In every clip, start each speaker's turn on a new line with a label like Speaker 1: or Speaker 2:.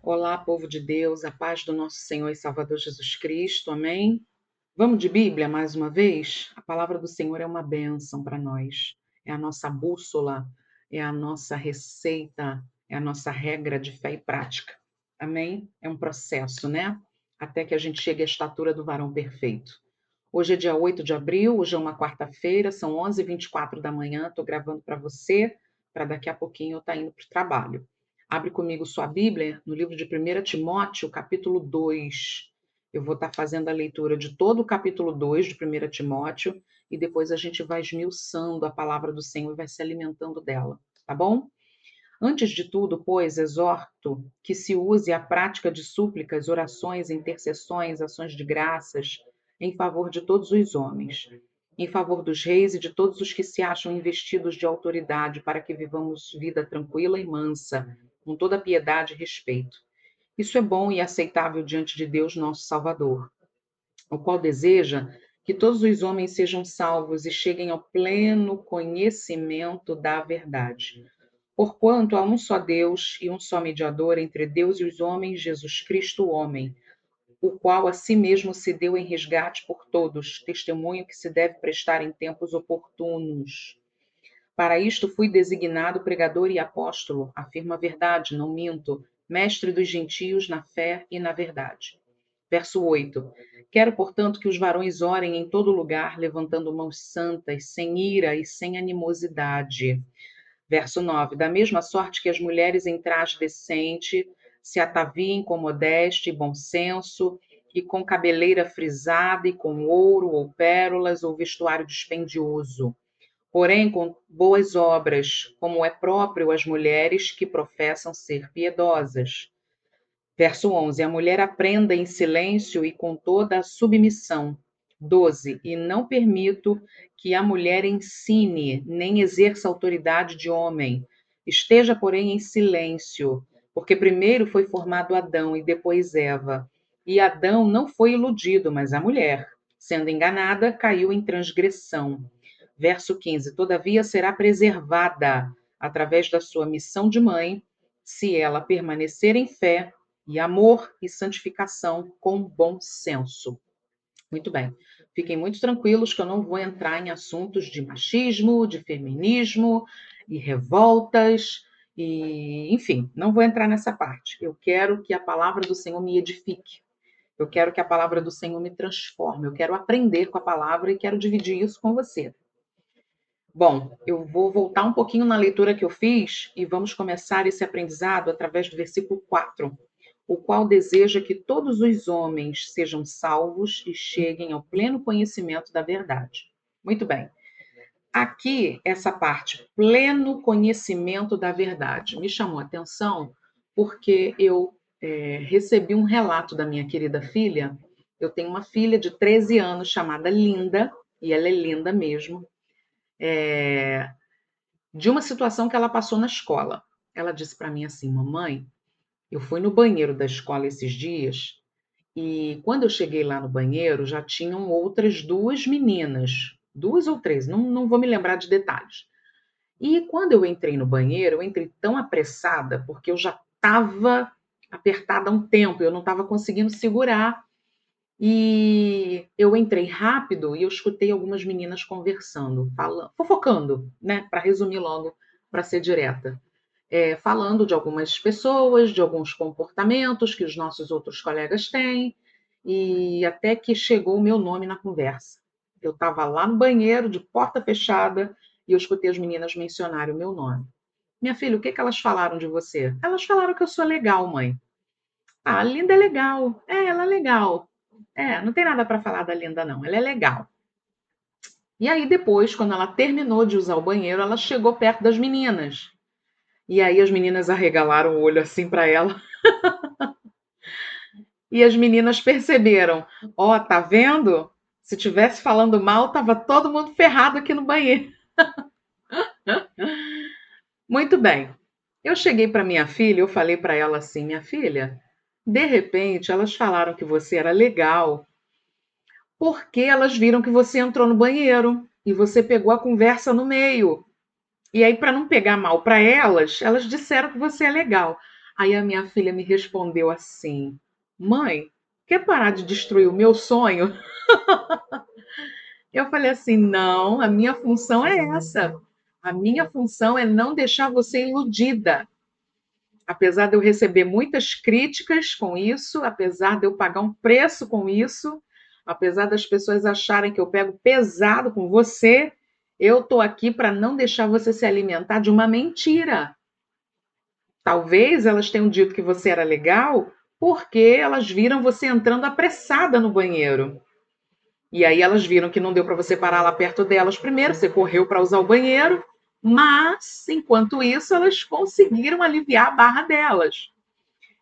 Speaker 1: Olá, povo de Deus, a paz do nosso Senhor e Salvador Jesus Cristo, amém? Vamos de Bíblia mais uma vez? A palavra do Senhor é uma bênção para nós, é a nossa bússola, é a nossa receita, é a nossa regra de fé e prática, amém? É um processo, né? Até que a gente chegue à estatura do varão perfeito. Hoje é dia 8 de abril, hoje é uma quarta-feira, são 11h24 da manhã, estou gravando para você, para daqui a pouquinho eu estar indo para o trabalho. Abre comigo sua Bíblia no livro de 1 Timóteo, capítulo 2. Eu vou estar fazendo a leitura de todo o capítulo 2 de 1 Timóteo e depois a gente vai esmiuçando a palavra do Senhor e vai se alimentando dela, tá bom? Antes de tudo, pois, exorto que se use a prática de súplicas, orações, intercessões, ações de graças em favor de todos os homens, em favor dos reis e de todos os que se acham investidos de autoridade, para que vivamos vida tranquila e mansa, com toda piedade e respeito. Isso é bom e aceitável diante de Deus, nosso Salvador, o qual deseja que todos os homens sejam salvos e cheguem ao pleno conhecimento da verdade. Porquanto há um só Deus e um só mediador entre Deus e os homens, Jesus Cristo, o homem, o qual a si mesmo se deu em resgate por todos, testemunho que se deve prestar em tempos oportunos. Para isto fui designado pregador e apóstolo, afirmo a verdade, não minto, mestre dos gentios na fé e na verdade. Verso 8. Quero, portanto, que os varões orem em todo lugar, levantando mãos santas, sem ira e sem animosidade. Verso 9. Da mesma sorte que as mulheres em traje decente se ataviem com modéstia e bom senso, e com cabeleira frisada, e com ouro ou pérolas, ou vestuário dispendioso. Porém, com boas obras, como é próprio às mulheres que professam ser piedosas. Verso 11. A mulher aprenda em silêncio e com toda a submissão. 12. E não permito que a mulher ensine, nem exerça autoridade de homem. Esteja, porém, em silêncio, porque primeiro foi formado Adão e depois Eva. E Adão não foi iludido, mas a mulher, sendo enganada, caiu em transgressão. Verso 15. Todavia será preservada através da sua missão de mãe, se ela permanecer em fé e amor e santificação com bom senso. Muito bem. Fiquem muito tranquilos que eu não vou entrar em assuntos de machismo, de feminismo e revoltas e, enfim, não vou entrar nessa parte. Eu quero que a palavra do Senhor me edifique. Eu quero que a palavra do Senhor me transforme. Eu quero aprender com a palavra e quero dividir isso com você. Bom, eu vou voltar um pouquinho na leitura que eu fiz e vamos começar esse aprendizado através do versículo 4, o qual deseja que todos os homens sejam salvos e cheguem ao pleno conhecimento da verdade. Muito bem. Aqui, essa parte, pleno conhecimento da verdade, me chamou a atenção porque eu recebi um relato da minha querida filha. Eu tenho uma filha de 13 anos chamada Linda, e ela é linda mesmo, de uma situação que ela passou na escola. Ela disse para mim assim: mamãe, eu fui no banheiro da escola esses dias e quando eu cheguei lá no banheiro já tinham outras duas meninas, duas ou três, não vou me lembrar de detalhes. E quando eu entrei no banheiro, eu entrei tão apressada porque eu já estava apertada há um tempo, eu não estava conseguindo segurar. E eu entrei rápido e eu escutei algumas meninas conversando, falando, fofocando, né? Para resumir logo, para ser direta. Falando de algumas pessoas, de alguns comportamentos que os nossos outros colegas têm, e até que chegou o meu nome na conversa. Eu estava lá no banheiro, de porta fechada, e eu escutei as meninas mencionarem o meu nome. Minha filha, o que elas falaram de você? Elas falaram que eu sou legal, mãe. Ah, a Linda é legal. Ela é legal. Não tem nada para falar da Linda, não. Ela é legal. E aí, depois, quando ela terminou de usar o banheiro, ela chegou perto das meninas. E aí, as meninas arregalaram o olho assim para ela. E as meninas perceberam: ó, tá vendo? Se tivesse falando mal, tava todo mundo ferrado aqui no banheiro. Muito bem. Eu cheguei para minha filha, eu falei para ela assim: minha filha, de repente elas falaram que você era legal porque elas viram que você entrou no banheiro e você pegou a conversa no meio. E aí, para não pegar mal para elas, elas disseram que você é legal. Aí a minha filha me respondeu assim: Mãe, quer parar de destruir o meu sonho? Eu falei assim: Não, a minha função é essa. A minha função é não deixar você iludida. Apesar de eu receber muitas críticas com isso, apesar de eu pagar um preço com isso, apesar das pessoas acharem que eu pego pesado com você, eu estou aqui para não deixar você se alimentar de uma mentira. Talvez elas tenham dito que você era legal porque elas viram você entrando apressada no banheiro. E aí elas viram que não deu para você parar lá perto delas primeiro, você correu para usar o banheiro, mas enquanto isso elas conseguiram aliviar a barra delas.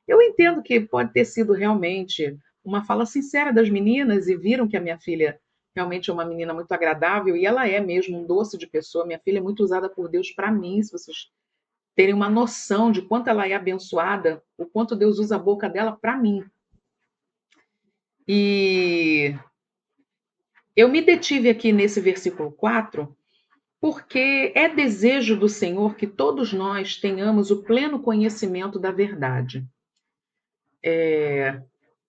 Speaker 1: Eu entendo que pode ter sido realmente uma fala sincera das meninas e viram que a minha filha realmente é uma menina muito agradável e ela é mesmo um doce de pessoa. Minha filha é muito usada por Deus para mim, se vocês terem uma noção de quanto ela é abençoada, o quanto Deus usa a boca dela para mim. E eu me detive aqui nesse versículo 4, porque é desejo do Senhor que todos nós tenhamos o pleno conhecimento da verdade.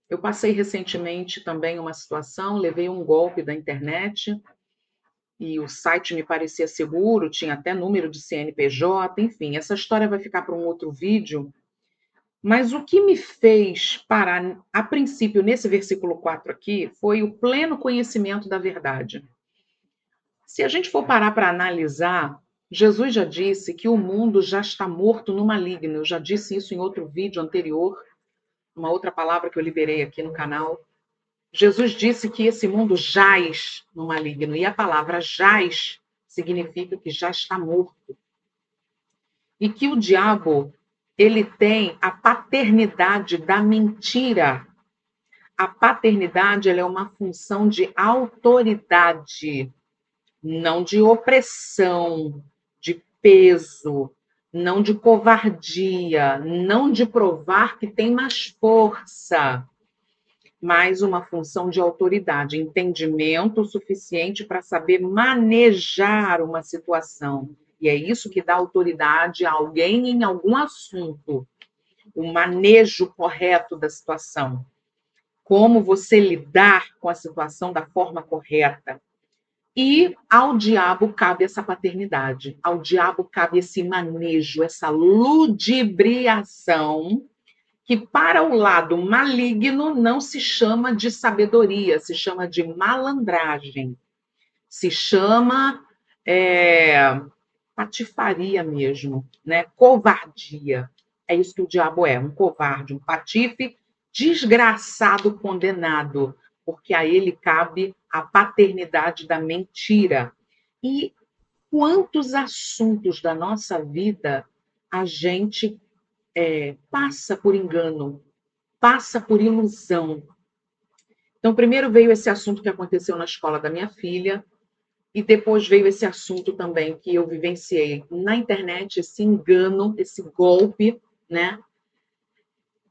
Speaker 1: Eu passei recentemente também uma situação, levei um golpe da internet e o site me parecia seguro, tinha até número de CNPJ, enfim, essa história vai ficar para um outro vídeo. Mas o que me fez parar, a princípio, nesse versículo 4 aqui, foi o pleno conhecimento da verdade. Se a gente for parar para analisar, Jesus já disse que o mundo já está morto no maligno. Eu já disse isso em outro vídeo anterior, uma outra palavra que eu liberei aqui no canal. Jesus disse que esse mundo jaz no maligno, e a palavra jaz significa que já está morto. E que o diabo, ele tem a paternidade da mentira. A paternidade, ela é uma função de autoridade, não de opressão, de peso, não de covardia, não de provar que tem mais força, mas uma função de autoridade, entendimento suficiente para saber manejar uma situação. E é isso que dá autoridade a alguém em algum assunto, o manejo correto da situação. Como você lidar com a situação da forma correta. E ao diabo cabe essa paternidade, ao diabo cabe esse manejo, essa ludibriação, que para o lado maligno não se chama de sabedoria, se chama de malandragem, se chama patifaria mesmo, né? Covardia. É isso que o diabo é, um covarde, um patife desgraçado, condenado, porque a ele cabe a paternidade da mentira. E quantos assuntos da nossa vida a gente passa por engano, passa por ilusão. Então, primeiro veio esse assunto que aconteceu na escola da minha filha, e depois veio esse assunto também que eu vivenciei na internet, esse engano, esse golpe, né?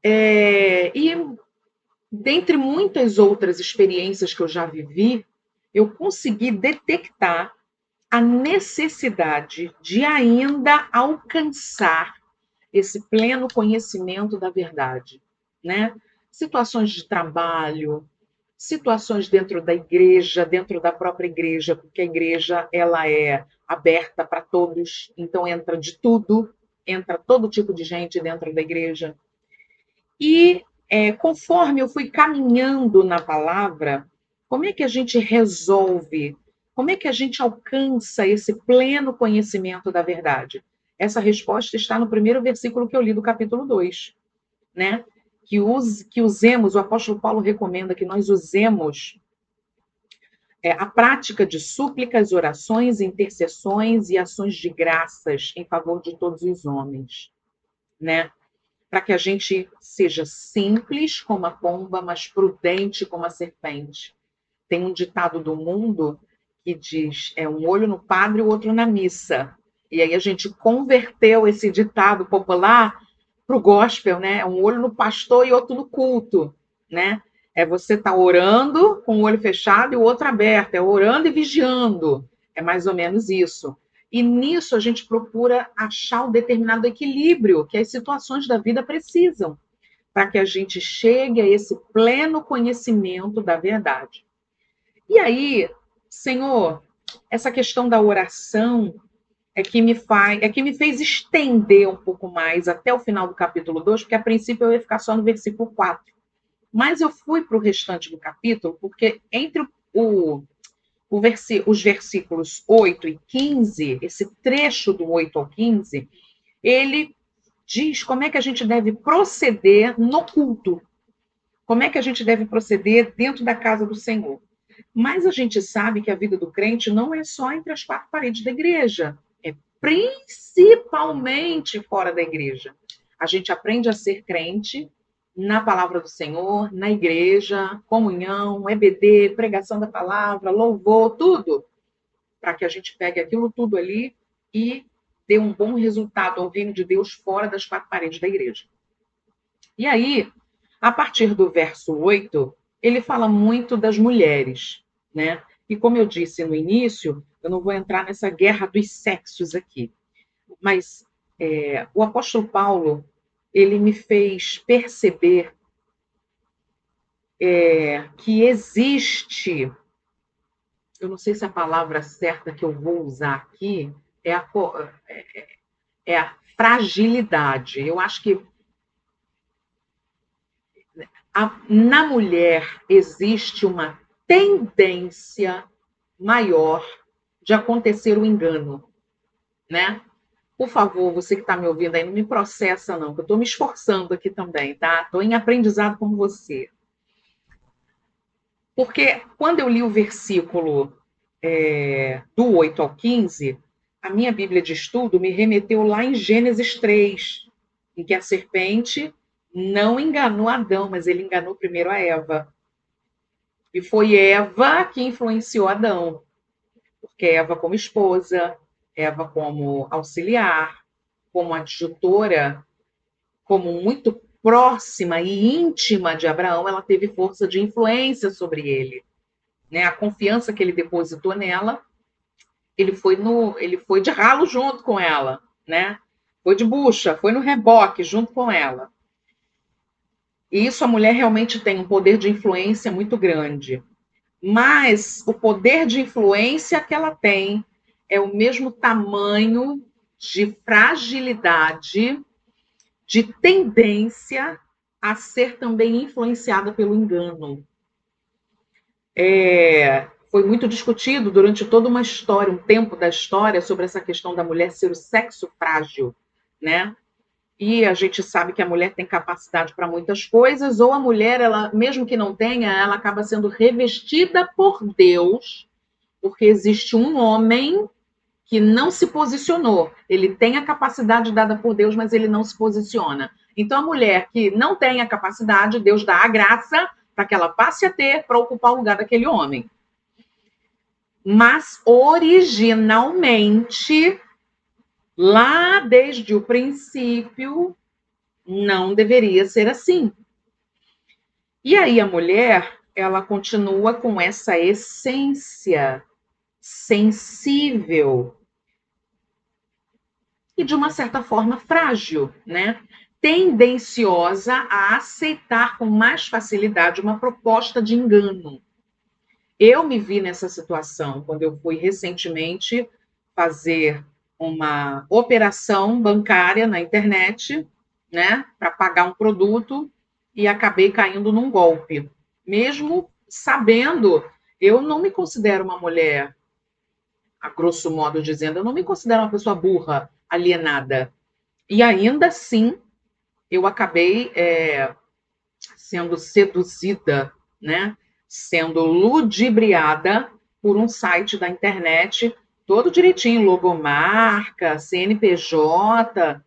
Speaker 1: E dentre muitas outras experiências que eu já vivi, eu consegui detectar a necessidade de ainda alcançar esse pleno conhecimento da verdade, né? Situações de trabalho, situações dentro da igreja, dentro da própria igreja, porque a igreja ela é aberta para todos, então entra de tudo, entra todo tipo de gente dentro da igreja. E conforme eu fui caminhando na palavra, como é que a gente resolve? Como é que a gente alcança esse pleno conhecimento da verdade? Essa resposta está no primeiro versículo que eu li do capítulo 2, né? Que usemos, o apóstolo Paulo recomenda que nós usemos a prática de súplicas, orações, intercessões e ações de graças em favor de todos os homens, né? Para que a gente seja simples como a pomba, mas prudente como a serpente. Tem um ditado do mundo que diz: é um olho no padre e o outro na missa. E aí a gente converteu esse ditado popular para o gospel, né? Um olho no pastor e outro no culto, né? É você estar orando com o olho fechado e o outro aberto, é orando e vigiando. É mais ou menos isso. E nisso a gente procura achar um determinado equilíbrio que as situações da vida precisam, para que a gente chegue a esse pleno conhecimento da verdade. E aí, Senhor, essa questão da oração é que me fez estender um pouco mais até o final do capítulo 2, porque a princípio eu ia ficar só no versículo 4. Mas eu fui para o restante do capítulo, porque entre os versículos 8 e 15, esse trecho do 8 ao 15, ele diz como é que a gente deve proceder no culto, como é que a gente deve proceder dentro da casa do Senhor. Mas a gente sabe que a vida do crente não é só entre as quatro paredes da igreja, é principalmente fora da igreja. A gente aprende a ser crente na palavra do Senhor, na igreja, comunhão, EBD, pregação da palavra, louvor, tudo, para que a gente pegue aquilo tudo ali e dê um bom resultado ao reino de Deus fora das quatro paredes da igreja. E aí, a partir do verso 8, ele fala muito das mulheres, né? E como eu disse no início, eu não vou entrar nessa guerra dos sexos aqui, mas o apóstolo Paulo, ele me fez perceber que existe, eu não sei se a palavra certa que eu vou usar aqui é a fragilidade. Eu acho que na mulher existe uma tendência maior de acontecer o engano, né? Por favor, você que está me ouvindo aí, não me processa não, que eu estou me esforçando aqui também, tá? Estou em aprendizado com você. Porque quando eu li o versículo do 8 ao 15, a minha Bíblia de estudo me remeteu lá em Gênesis 3, em que a serpente não enganou Adão, mas ele enganou primeiro a Eva. E foi Eva que influenciou Adão, porque Eva como esposa, Eva como auxiliar, como adjutora, como muito próxima e íntima de Abraão, ela teve força de influência sobre ele, né? A confiança que ele depositou nela, ele foi de ralo junto com ela, né? Foi de bucha, foi no reboque junto com ela. E isso a mulher realmente tem um poder de influência muito grande. Mas o poder de influência que ela tem é o mesmo tamanho de fragilidade, de tendência a ser também influenciada pelo engano. Foi muito discutido durante toda uma história, um tempo da história, sobre essa questão da mulher ser o sexo frágil, né? E a gente sabe que a mulher tem capacidade para muitas coisas, ou a mulher, ela, mesmo que não tenha, ela acaba sendo revestida por Deus, porque existe um homem que não se posicionou. Ele tem a capacidade dada por Deus, mas ele não se posiciona. Então, a mulher que não tem a capacidade, Deus dá a graça para que ela passe a ter para ocupar o lugar daquele homem. Mas, originalmente, lá desde o princípio, não deveria ser assim. E aí a mulher, ela continua com essa essência sensível e de uma certa forma frágil, né? Tendenciosa a aceitar com mais facilidade uma proposta de engano. Eu me vi nessa situação quando eu fui recentemente fazer uma operação bancária na internet, né, para pagar um produto, e acabei caindo num golpe. Mesmo sabendo, eu não me considero uma mulher, a grosso modo dizendo, eu não me considero uma pessoa burra, alienada. E ainda assim, eu acabei sendo seduzida, né? Sendo ludibriada por um site da internet, todo direitinho, logomarca, CNPJ,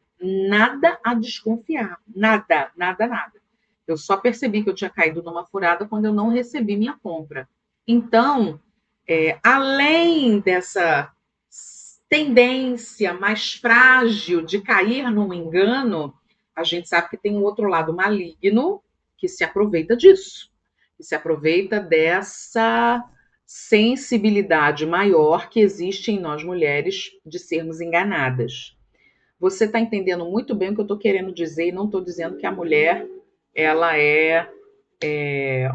Speaker 1: nada a desconfiar, nada, nada, nada. Eu só percebi que eu tinha caído numa furada quando eu não recebi minha compra. Então, além dessa tendência mais frágil de cair num engano, a gente sabe que tem um outro lado maligno que se aproveita disso, que se aproveita dessa sensibilidade maior que existe em nós mulheres de sermos enganadas. Você está entendendo muito bem o que eu estou querendo dizer e não estou dizendo que a mulher ela é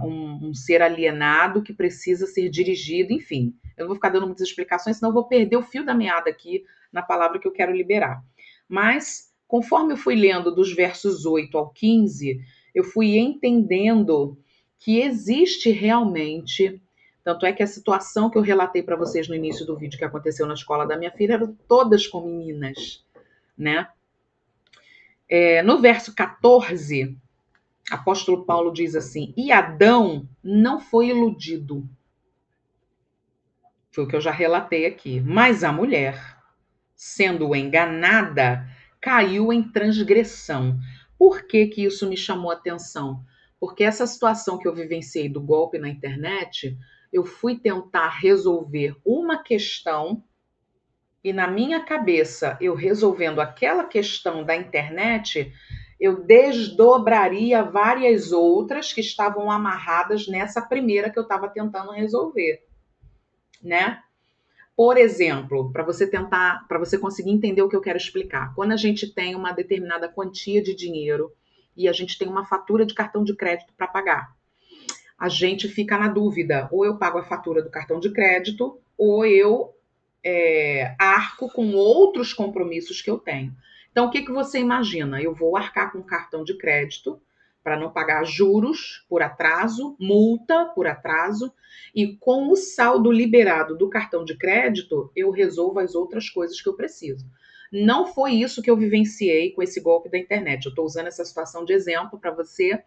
Speaker 1: um ser alienado que precisa ser dirigido, enfim. Eu não vou ficar dando muitas explicações, senão eu vou perder o fio da meada aqui na palavra que eu quero liberar. Mas, conforme eu fui lendo dos versos 8 ao 15, eu fui entendendo que existe realmente. Tanto é que a situação que eu relatei para vocês no início do vídeo que aconteceu na escola da minha filha eram todas com meninas, né? No verso 14, apóstolo Paulo diz assim: e Adão não foi iludido. Foi o que eu já relatei aqui. Mas a mulher, sendo enganada, caiu em transgressão. Por que que isso me chamou a atenção? Porque essa situação que eu vivenciei do golpe na internet, eu fui tentar resolver uma questão e na minha cabeça, eu resolvendo aquela questão da internet, eu desdobraria várias outras que estavam amarradas nessa primeira que eu estava tentando resolver, né? Por exemplo, para você conseguir entender o que eu quero explicar. Quando a gente tem uma determinada quantia de dinheiro e a gente tem uma fatura de cartão de crédito para pagar, a gente fica na dúvida, ou eu pago a fatura do cartão de crédito, ou eu arco com outros compromissos que eu tenho. Então, o que, que você imagina? Eu vou arcar com cartão de crédito para não pagar juros por atraso, multa por atraso, e com o saldo liberado do cartão de crédito, eu resolvo as outras coisas que eu preciso. Não foi isso que eu vivenciei com esse golpe da internet. Eu estou usando essa situação de exemplo para você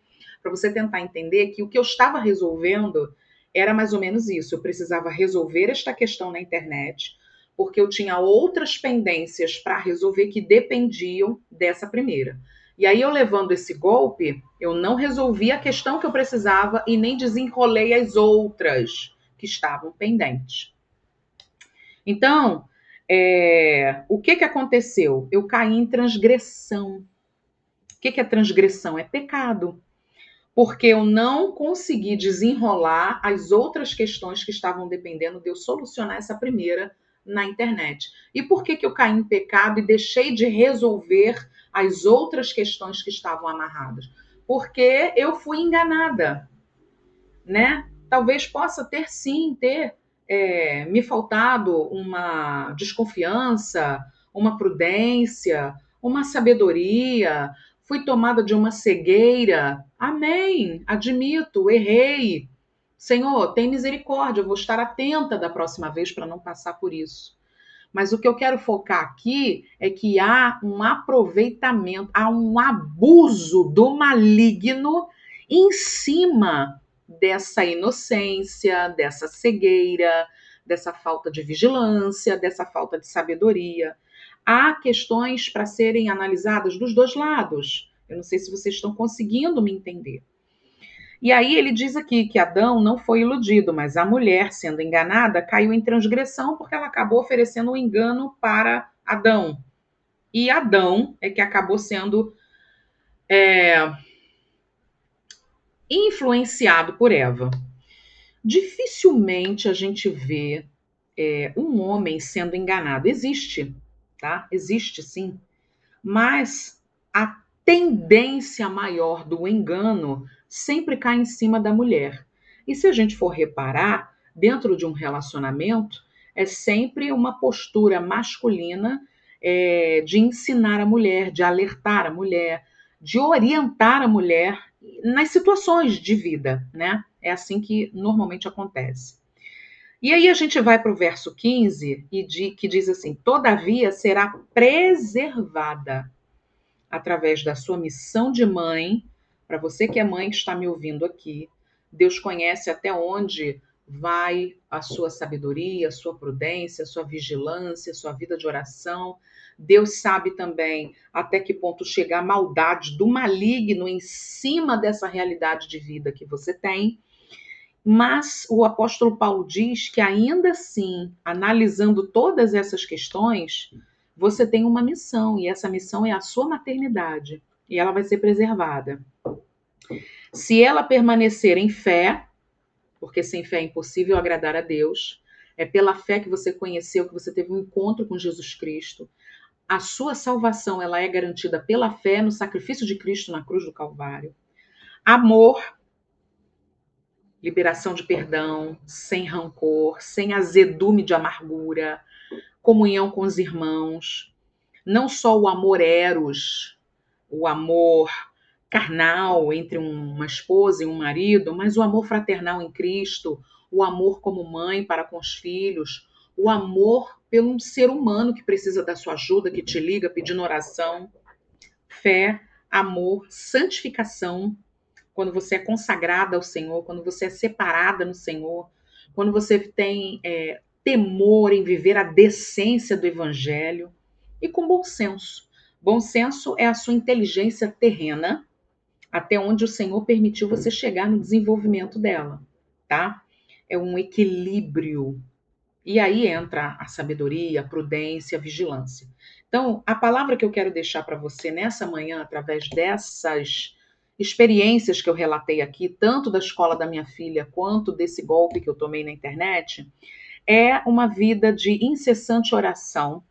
Speaker 1: tentar entender que o que eu estava resolvendo era mais ou menos isso. Eu precisava resolver esta questão na internet, porque eu tinha outras pendências para resolver que dependiam dessa primeira. E aí, eu levando esse golpe, eu não resolvi a questão que eu precisava e nem desenrolei as outras que estavam pendentes. Então, o que, que aconteceu? Eu caí em transgressão. O que, que é transgressão? É pecado. Porque eu não consegui desenrolar as outras questões que estavam dependendo de eu solucionar essa primeira na internet. E por que, que eu caí em pecado e deixei de resolver as outras questões que estavam amarradas? Porque eu fui enganada, né? Talvez possa ter sim, me faltado uma desconfiança, uma prudência, uma sabedoria, fui tomada de uma cegueira. Amém, admito, errei. Senhor, tem misericórdia, eu vou estar atenta da próxima vez para não passar por isso. Mas o que eu quero focar aqui é que há um aproveitamento, há um abuso do maligno em cima dessa inocência, dessa cegueira, dessa falta de vigilância, dessa falta de sabedoria. Há questões para serem analisadas dos dois lados. Eu não sei se vocês estão conseguindo me entender. E aí ele diz aqui que Adão não foi iludido, mas a mulher, sendo enganada, caiu em transgressão porque ela acabou oferecendo um engano para Adão. E Adão é que acabou sendo influenciado por Eva. Dificilmente a gente vê um homem sendo enganado. Existe, tá? Existe sim. Mas a tendência maior do engano sempre cai em cima da mulher. E se a gente for reparar, dentro de um relacionamento, é sempre uma postura masculina de ensinar a mulher, de alertar a mulher, de orientar a mulher nas situações de vida, né? É assim que normalmente acontece. E aí a gente vai para o verso 15, que diz assim: todavia será preservada através da sua missão de mãe. Para você que é mãe que está me ouvindo aqui, Deus conhece até onde vai a sua sabedoria, a sua prudência, a sua vigilância, a sua vida de oração. Deus sabe também até que ponto chega a maldade do maligno em cima dessa realidade de vida que você tem. Mas o apóstolo Paulo diz que ainda assim, analisando todas essas questões, você tem uma missão, e essa missão é a sua maternidade, e ela vai ser preservada. Se ela permanecer em fé, porque sem fé é impossível agradar a Deus. É pela fé que você conheceu, que você teve um encontro com Jesus Cristo. A sua salvação, ela é garantida pela fé no sacrifício de Cristo na cruz do Calvário. Amor, liberação de perdão, sem rancor, sem azedume de amargura, comunhão com os irmãos. Não só o amor eros, o amor carnal entre uma esposa e um marido, mas o amor fraternal em Cristo, o amor como mãe para com os filhos, o amor pelo ser humano que precisa da sua ajuda, que te liga pedindo oração. Fé, amor, santificação, quando você é consagrada ao Senhor, quando você é separada no Senhor, quando você tem temor em viver a decência do Evangelho, e com bom senso. Bom senso é a sua inteligência terrena, até onde o Senhor permitiu você chegar no desenvolvimento dela, tá? É um equilíbrio. E aí entra a sabedoria, a prudência, a vigilância. Então, a palavra que eu quero deixar para você nessa manhã, através dessas experiências que eu relatei aqui, tanto da escola da minha filha quanto desse golpe que eu tomei na internet, é uma vida de incessante oração,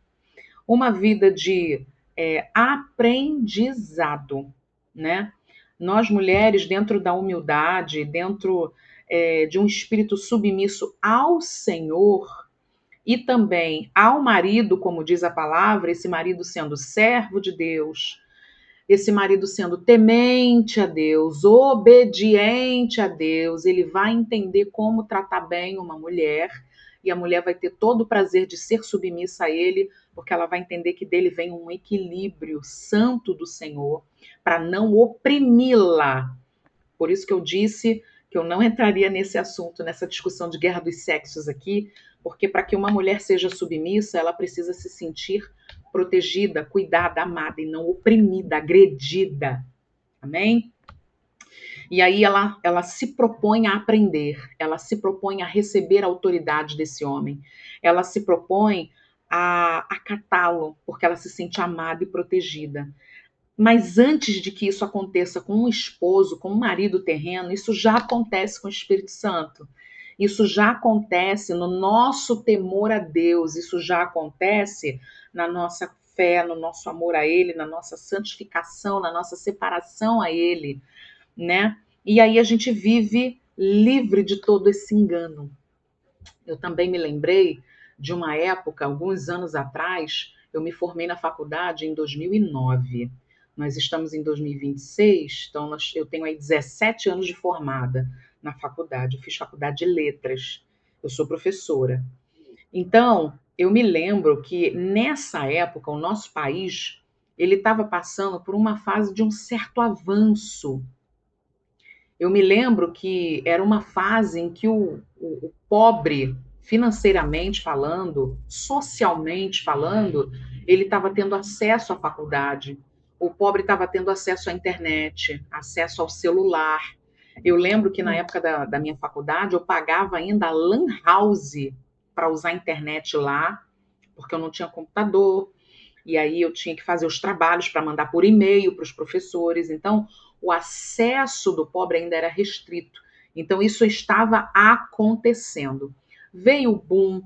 Speaker 1: uma vida de aprendizado, né? Nós mulheres, dentro da humildade, dentro de um espírito submisso ao Senhor e também ao marido, como diz a palavra, esse marido sendo servo de Deus, esse marido sendo temente a Deus, obediente a Deus, ele vai entender como tratar bem uma mulher e a mulher vai ter todo o prazer de ser submissa a ele, porque ela vai entender que dele vem um equilíbrio santo do Senhor para não oprimi-la. Por isso que eu disse que eu não entraria nesse assunto, nessa discussão de guerra dos sexos aqui, porque para que uma mulher seja submissa, ela precisa se sentir protegida, cuidada, amada e não oprimida, agredida. Amém? E aí ela se propõe a aprender, ela se propõe a receber a autoridade desse homem, ela se propõe a acatá-lo, porque ela se sente amada e protegida. Mas antes de que isso aconteça com um esposo, com um marido terreno, isso já acontece com o Espírito Santo. Isso já acontece no nosso temor a Deus, isso já acontece na nossa fé, no nosso amor a Ele, na nossa santificação, na nossa separação a Ele, né? E aí a gente vive livre de todo esse engano. Eu também me lembrei de uma época, alguns anos atrás, eu me formei na faculdade em 2009. Nós estamos em 2026, então eu tenho aí 17 anos de formada na faculdade. Eu fiz faculdade de letras, eu sou professora. Então, eu me lembro que nessa época o nosso país ele estava passando por uma fase de um certo avanço. Eu me lembro que era uma fase em que o pobre, financeiramente falando, socialmente falando, ele estava tendo acesso à faculdade. O pobre estava tendo acesso à internet, acesso ao celular. Eu lembro que na época da minha faculdade eu pagava ainda a Lan House para usar a internet lá, porque eu não tinha computador. E aí eu tinha que fazer os trabalhos para mandar por e-mail para os professores. Então, o acesso do pobre ainda era restrito. Então, isso estava acontecendo. Veio o boom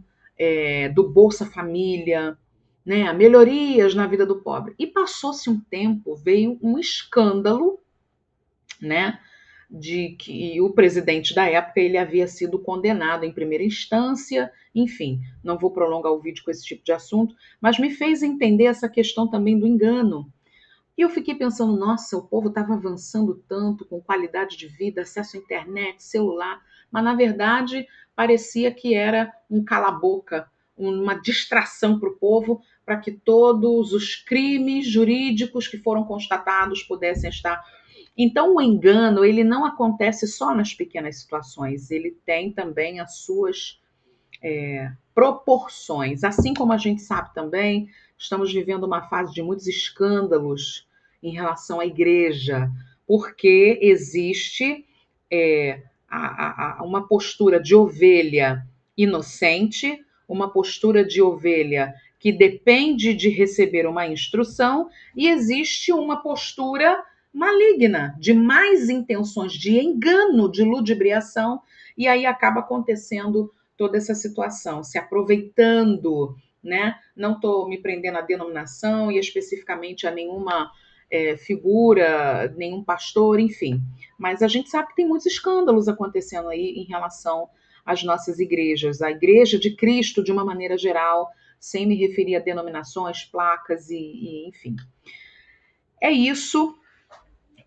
Speaker 1: do Bolsa Família, né, melhorias na vida do pobre. E passou-se um tempo, veio um escândalo, né, de que o presidente da época ele havia sido condenado em primeira instância, enfim, não vou prolongar o vídeo com esse tipo de assunto, mas me fez entender essa questão também do engano. E eu fiquei pensando, nossa, o povo estava avançando tanto com qualidade de vida, acesso à internet, celular, mas na verdade parecia que era um cala-boca, uma distração para o povo, para que todos os crimes jurídicos que foram constatados pudessem estar. Então, o engano, ele não acontece só nas pequenas situações, ele tem também as suas proporções. Assim como a gente sabe também, estamos vivendo uma fase de muitos escândalos em relação à igreja, porque existe uma postura de ovelha inocente, uma postura de ovelha que depende de receber uma instrução, e existe uma postura maligna, de más intenções, de engano, de ludibriação, e aí acaba acontecendo toda essa situação, se aproveitando, né? Não estou me prendendo à denominação e especificamente a nenhuma figura, nenhum pastor, enfim. Mas a gente sabe que tem muitos escândalos acontecendo aí em relação às nossas igrejas, a Igreja de Cristo de uma maneira geral, sem me referir a denominações, placas e enfim. É isso,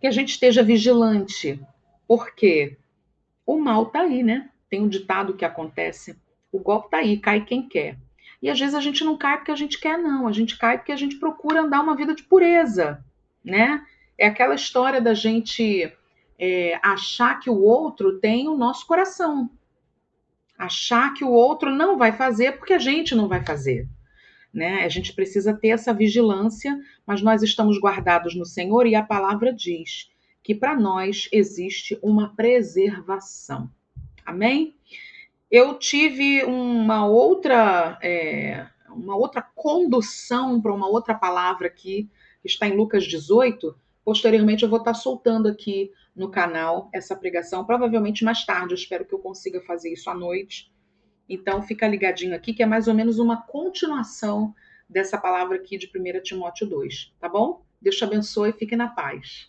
Speaker 1: que a gente esteja vigilante, porque o mal tá aí, né? Tem um ditado que acontece, o golpe tá aí, cai quem quer. E às vezes a gente não cai porque a gente quer, não. A gente cai porque a gente procura andar uma vida de pureza, né? É aquela história da gente achar que o outro tem o nosso coração. Achar que o outro não vai fazer porque a gente não vai fazer. Né? A gente precisa ter essa vigilância, mas nós estamos guardados no Senhor e a palavra diz que para nós existe uma preservação. Amém? Eu tive uma outra condução para uma outra palavra aqui, que está em Lucas 18. Posteriormente, eu vou estar soltando aqui no canal essa pregação, provavelmente mais tarde. Eu espero que eu consiga fazer isso à noite. Então, fica ligadinho aqui, que é mais ou menos uma continuação dessa palavra aqui de 1 Timóteo 2, tá bom? Deus te abençoe e fique na paz.